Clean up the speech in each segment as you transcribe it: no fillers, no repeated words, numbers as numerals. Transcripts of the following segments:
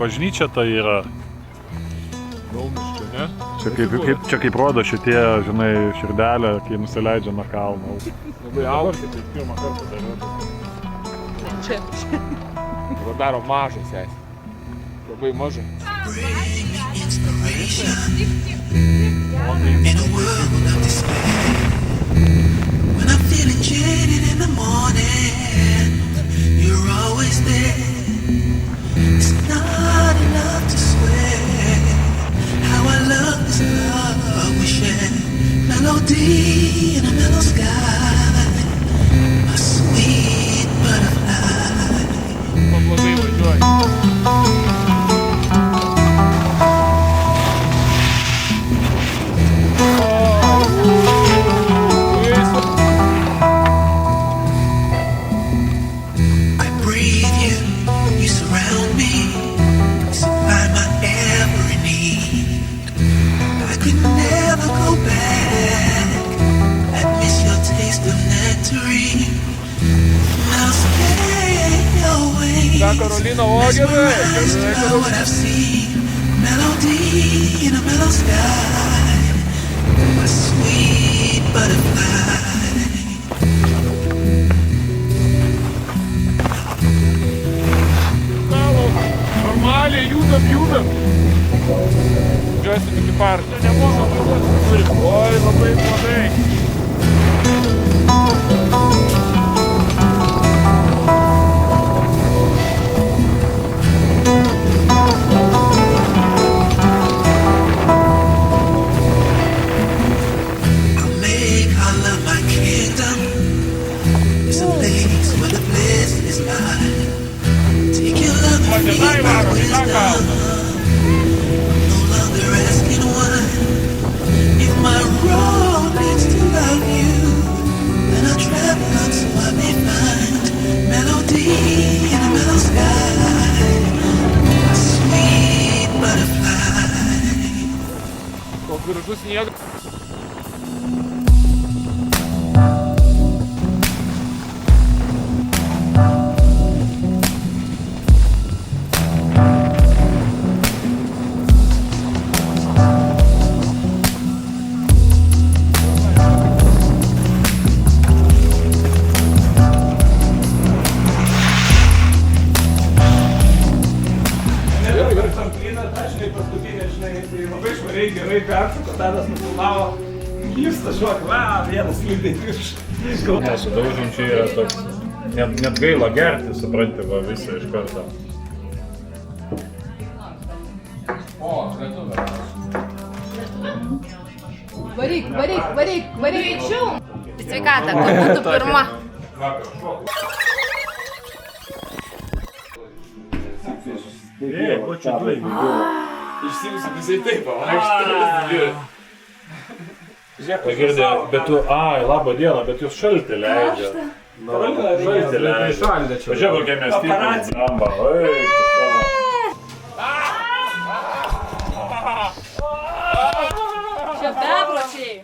bažnyčia tai yra. Dauniškio, ne? Čia kaip rodo šitie, žinai, širdelė, kai nusileidžia nuo kalno. Labai aukštai. Tai pirmą kartą darau. Čia. Dabar daro mažą sesį. Labai mažą. In a world of despair, when I'm feeling jaded in the morning, you're always there. It's not enough to swear how I love this love we share. Melody in a mellow sky, my sweet butterfly. Pablogai važiuoji. Karolina Ogerai. Melody in a mellow sky, my sweet butterfly. Normaliai judam. Džiuosim iki parko. Nemoka važiuoti. Oi, labai blogai. Gražus sniegas. Gerai peršuko, tadas nufilmavo. Gyrsta šuok, vienas lydai virš. Nesudaužom čia yra toks, net gaila gerti, supranti, va visą iš karto. O, lietuvių. Varyk. Greičiau. Sveikata, kad būtų pirma. Ko čia tu? Išsimusi visai taip, pavaikštai. Tai girdė, bet tu, laba diena, bet jūs šaltį leidžia. Šaltį leidžia. Pažiūrėk, kokie mes stiprus, bramba. Čia bepročiai.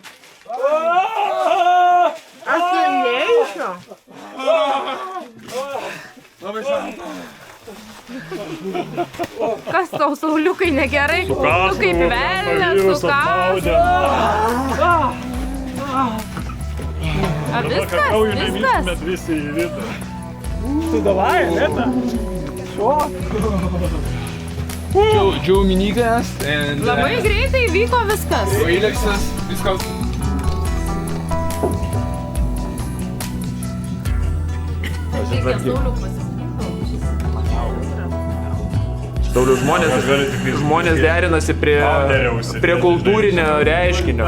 Aš tai neįšiu. Labai šalta. Kas tau, sauliukai, negerai? Tu kaip velnės, sukaudė. Ar viskas? Mes visi į vidų. Tu davai, Leta? Džiau minigas. Labai greitai vyko viskas. Vaileksas, viskas. Reikia sauliuk pasitikti. Daugiau žmonės derinasi prie kultūrinio reiškinio.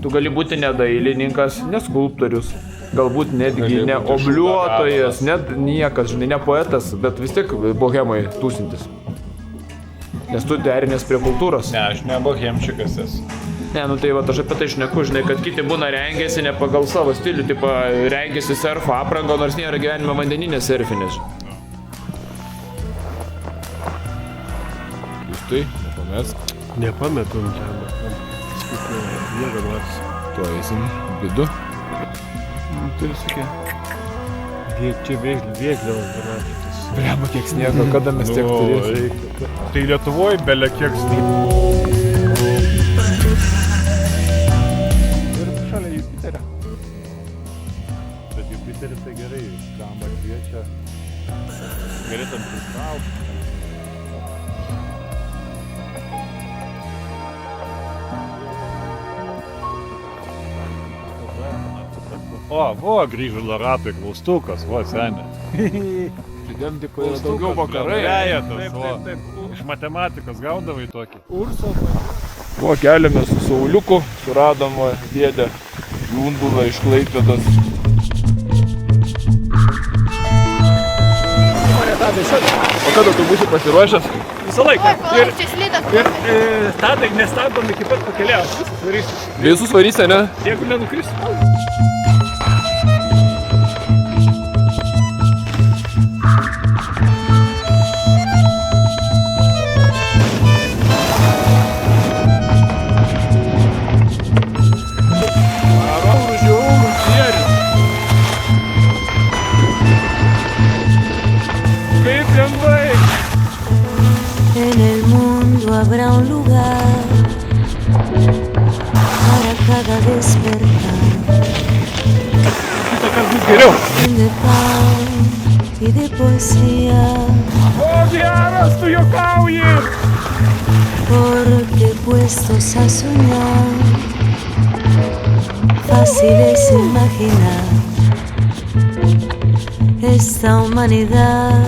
Tu gali būti ne dailininkas, ne skulptorius, galbūt netgi ne obliuotojas, net niekas, žinai, ne poetas, bet vis tiek bohemai tūsintis. Nes tu derinės prie kultūros. Ne, aš ne bohemčikas esu. Ne, nu tai va, aš apie tai šneku, žinai, kad kiti būna rengiasi ne pagal savo stilių, tipo rengiasi surfo aprangą, nors nėra gyvenime vandeninės surfinės. Jūs tai, nepamesk. Nepametum čia, bet jėga nors. Tuo eisim vidu. Turi sakė. Čia vėgliaus gražitas. Blemba, kiek sniego, kada mes tiek turėsim. Tai Lietuvoje belia kiek sniego. Ir šalia Jupiterio. Bet Jupiteris tai gerai, skamba kviečia. Galėtum pritraukti. O, grįžo Laratai, klaustukas, senė. Identikoje yra daugiau vakarai. Taip. Iš matematikos gaudavai tokį. Buvo keliamės su Sauliuku, suradom dėdę Jundulą iš Klaipėdos. O kada tu būsi pasiruošęs? Visą laiką. Ir čia slidas. Ir Tadai nestabdom iki pat pakeliaus. Visus varysim. Visus varysi, ne? Jeigu nenukrisim. En el mundo habrá un lugar para cada despertar de paz y de poesía. O, geras, tu juokauji! Porque puestos a soñar, fácil es imaginar esta humanidad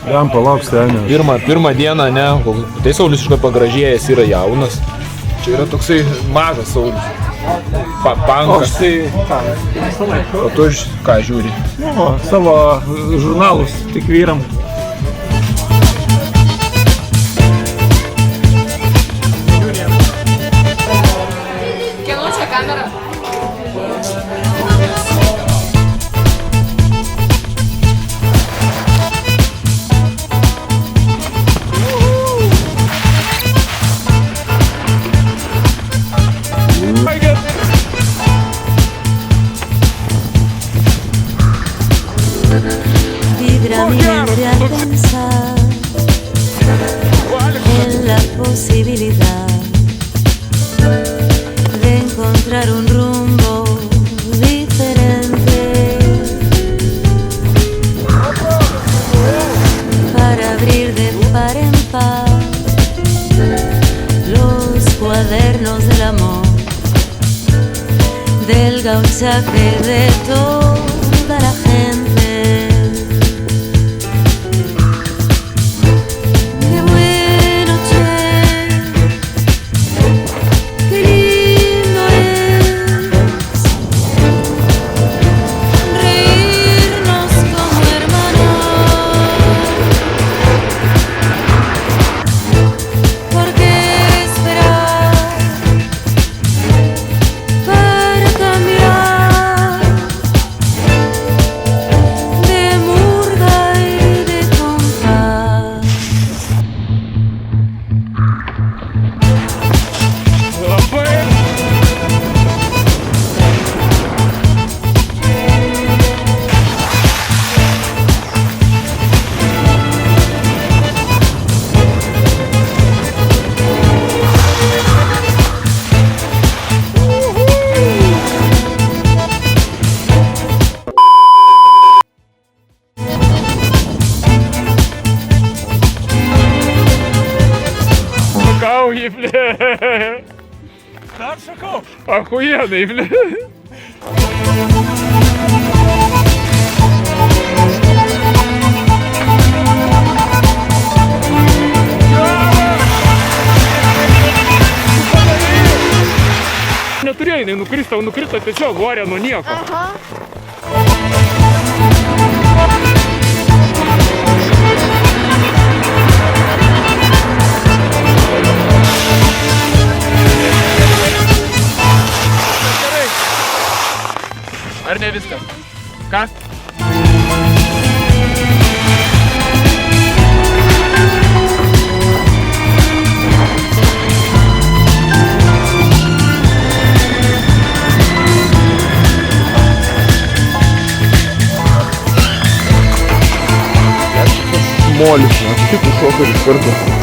Jam palauks senė. Pirmą dieną, ne, tai Saulius iš pagražėjęs yra jaunas. Čia yra toksai mažas Saulius. Pankas. O tu ką žiūri? Savo žurnalus tik vyram. Kieno čia kamera? vibra mi mente al pensar en la posibilidad de encontrar un rumbo diferente para abrir de par en par los cuadernos del amor, del gauchaje de toda la gente. Qué bueno, che, qué lindo es reírnos como hermanos. ¿Por qué esperar para cambiar de murga y de compás? Juokauji, ble. Dar sakau. Achujenai, ble. Neturėjo jinai nukrista, nukrito tiesiog vorė nuo nieko. Ar ne viskas? Ką? molis, šitų šokarius kartu.